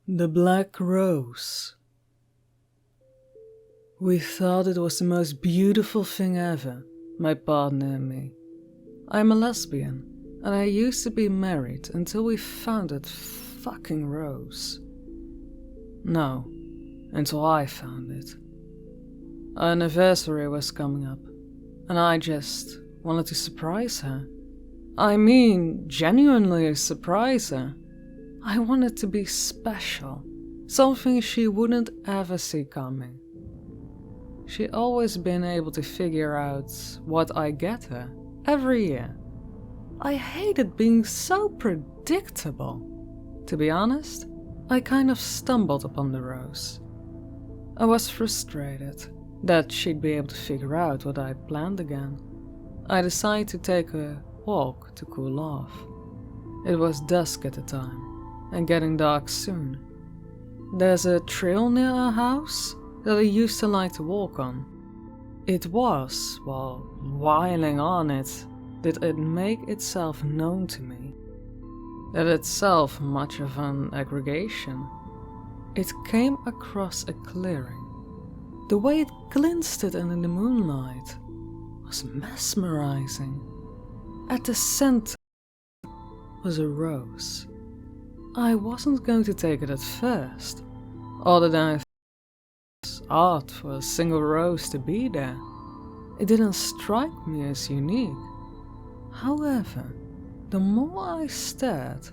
The Black Rose. We thought it was the most beautiful thing ever, my partner and me. I'm a lesbian, and I used to be married until we found that fucking rose. No, until I found it. Our anniversary was coming up, and I just wanted to surprise her. I mean, genuinely surprise her. I wanted to be special, something she wouldn't ever see coming. She'd always been able to figure out what I get her every year. I hated being so predictable. To be honest, I kind of stumbled upon the rose. I was frustrated that she'd be able to figure out what I'd planned again. I decided to take a walk to cool off. It was dusk at the time, and getting dark soon. There's a trail near our house that I used to like to walk on. It was, while whiling on it, did it make itself known to me. That itself much of an aggregation. It came across a clearing. The way it glinted in the moonlight was mesmerizing. At the center was a rose. I wasn't going to take it at first, other than I thought it was odd for a single rose to be there. It didn't strike me as unique. However, the more I stared,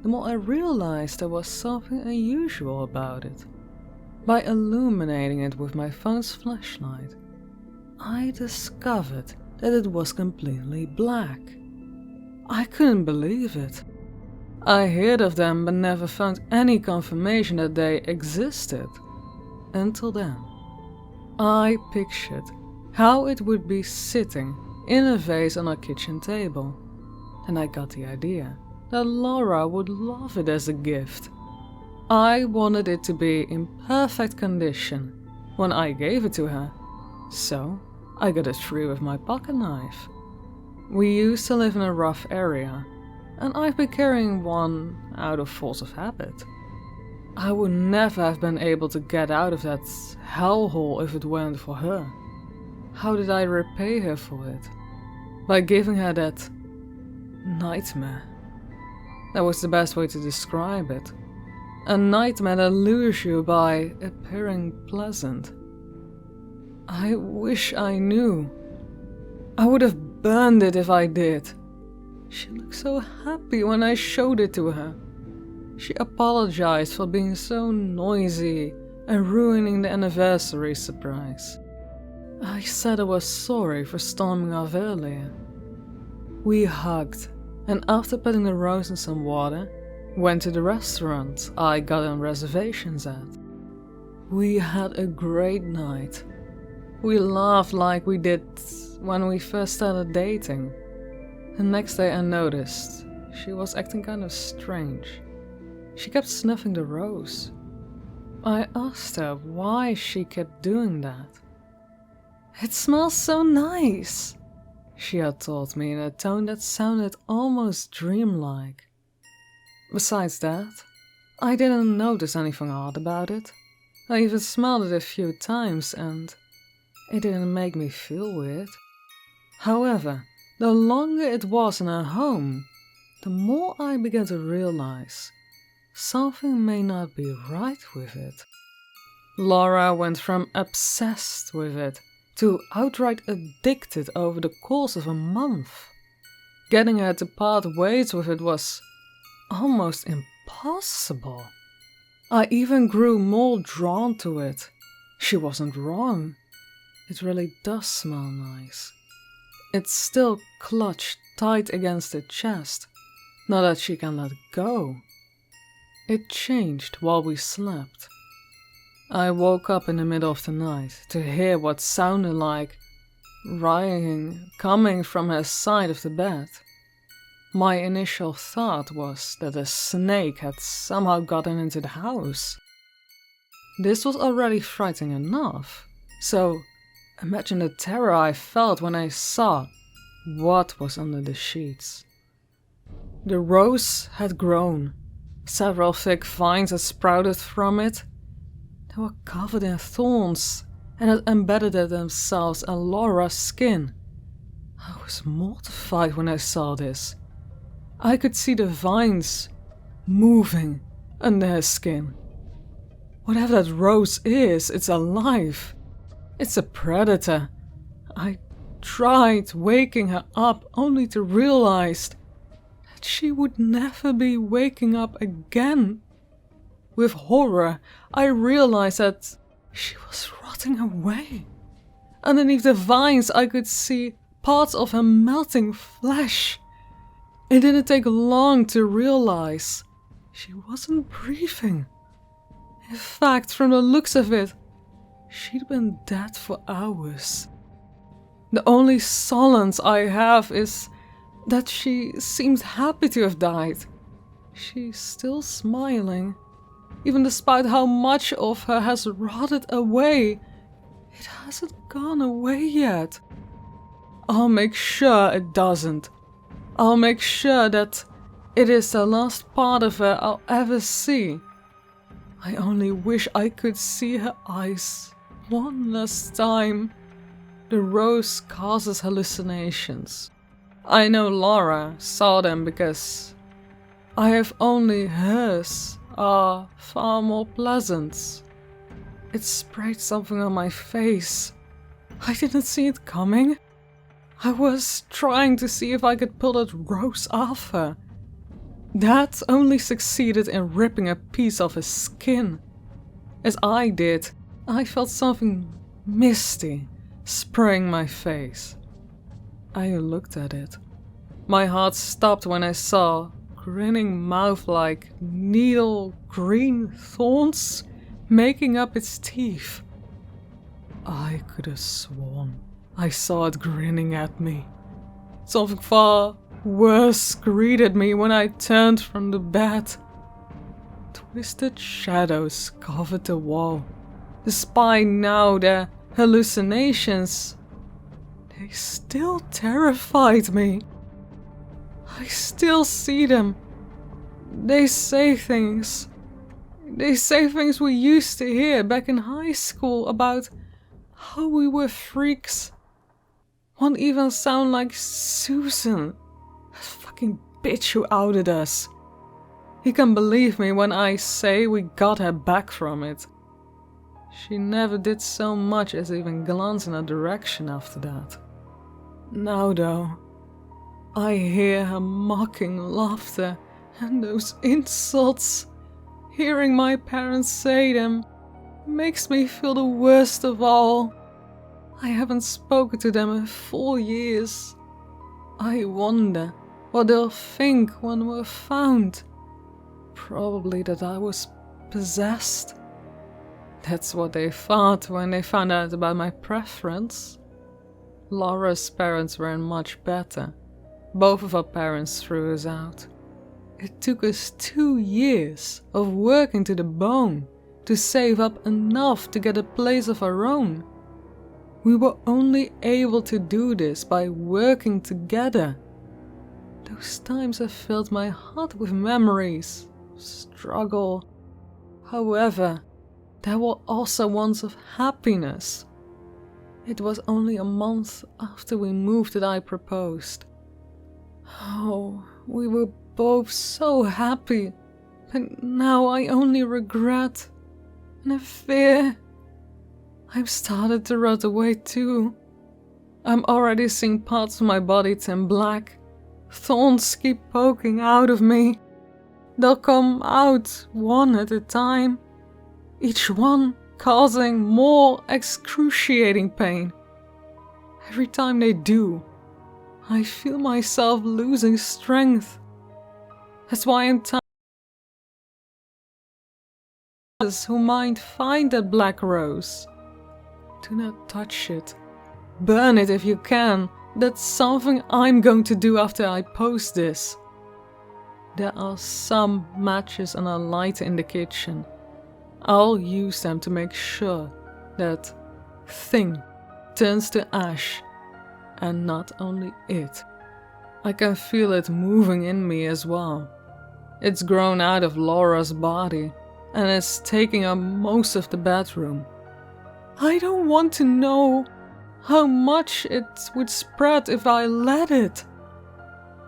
the more I realized there was something unusual about it. By illuminating it with my phone's flashlight, I discovered that it was completely black. I couldn't believe it. I heard of them but never found any confirmation that they existed. Until then, I pictured how it would be sitting in a vase on our kitchen table, and I got the idea that Laura would love it as a gift. I wanted it to be in perfect condition when I gave it to her, so I got it free with my pocket knife. We used to live in a rough area, and I've been carrying one out of force of habit. I would never have been able to get out of that hellhole if it weren't for her. How did I repay her for it? By giving her that nightmare. That was the best way to describe it. A nightmare that lures you by appearing pleasant. I wish I knew. I would have burned it if I did. She looked so happy when I showed it to her. She apologized for being so noisy and ruining the anniversary surprise. I said I was sorry for storming off earlier. We hugged, and after putting the rose in some water, went to the restaurant I got on reservations at. We had a great night. We laughed like we did when we first started dating. The next day I noticed she was acting kind of strange. She kept sniffing the rose. I asked her why she kept doing that. "It smells so nice," she had told me in a tone that sounded almost dreamlike. Besides that, I didn't notice anything odd about it. I even smelled it a few times and it didn't make me feel weird. However, the longer it was in her home, the more I began to realize something may not be right with it. Laura went from obsessed with it to outright addicted over the course of a month. Getting her to part ways with it was almost impossible. I even grew more drawn to it. She wasn't wrong. It really does smell nice. It's still clutched tight against her chest, now that she can let go. It changed while we slept. I woke up in the middle of the night to hear what sounded like writhing coming from her side of the bed. My initial thought was that a snake had somehow gotten into the house. This was already frightening enough, so imagine the terror I felt when I saw what was under the sheets. The rose had grown. Several thick vines had sprouted from it. They were covered in thorns and had embedded themselves in Laura's skin. I was mortified when I saw this. I could see the vines moving under her skin. Whatever that rose is, it's alive. It's a predator. I tried waking her up only to realize that she would never be waking up again. With horror, I realized that she was rotting away. Underneath the vines, I could see parts of her melting flesh. It didn't take long to realize she wasn't breathing. In fact, from the looks of it, she'd been dead for hours. The only solace I have is that she seemed happy to have died. She's still smiling. Even despite how much of her has rotted away, it hasn't gone away yet. I'll make sure it doesn't. I'll make sure that it is the last part of her I'll ever see. I only wish I could see her eyes one last time. The rose causes hallucinations. I know Laura saw them because I have only hers are far more pleasant. It sprayed something on my face. I didn't see it coming. I was trying to see if I could pull that rose off her. That only succeeded in ripping a piece of his skin. As I did, I felt something misty spraying my face. I looked at it. My heart stopped when I saw grinning mouth like needle green thorns making up its teeth. I could have sworn I saw it grinning at me. Something far worse greeted me when I turned from the bed. Twisted shadows covered the wall. Despite now their hallucinations, they still terrified me. I still see them. They say things. They say things we used to hear back in high school about how we were freaks. One even sound like Susan, that fucking bitch who outed us. He can believe me when I say we got her back from it. She never did so much as even glance in our direction after that. Now though, I hear her mocking laughter and those insults. Hearing my parents say them makes me feel the worst of all. I haven't spoken to them in 4 years. I wonder what they'll think when we're found. Probably that I was possessed. That's what they thought when they found out about my preference. Laura's parents weren't much better. Both of our parents threw us out. It took us 2 years of working to the bone to save up enough to get a place of our own. We were only able to do this by working together. Those times have filled my heart with memories, struggle. However, there were also ones of happiness. It was only a month after we moved that I proposed. Oh, we were both so happy, but now I only regret and fear. I've started to rot away too. I'm already seeing parts of my body turn black. Thorns keep poking out of me. They'll come out one at a time, each one causing more excruciating pain. Every time they do, I feel myself losing strength. That's why I'm tired of others who might find that black rose. Do not touch it. Burn it if you can. That's something I'm going to do after I post this. There are some matches and a lighter in the kitchen. I'll use them to make sure that thing turns to ash And not only it, I can feel it moving in me as well. It's grown out of Laura's body and is taking up most of the bedroom. I don't want to know how much it would spread if I let it.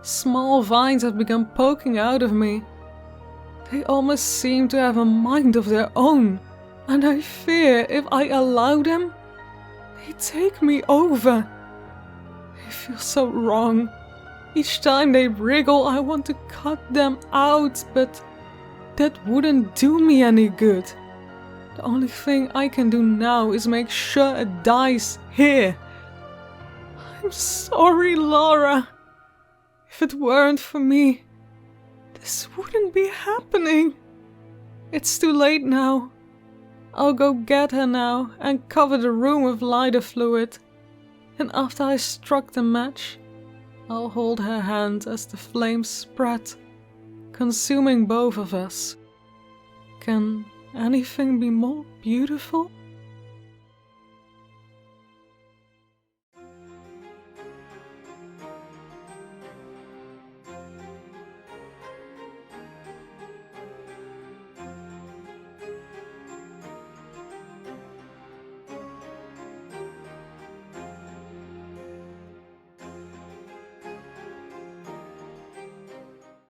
Small vines have begun poking out of me. They almost seem to have a mind of their own, and I fear if I allow them, they take me over. They feel so wrong. Each time they wriggle, I want to cut them out, but that wouldn't do me any good. The only thing I can do now is make sure it dies here. I'm sorry, Laura. If it weren't for me, this wouldn't be happening. It's too late now. I'll go get her now and cover the room with lighter fluid. And after I struck the match, I'll hold her hand as the flames spread, consuming both of us. Can anything be more beautiful?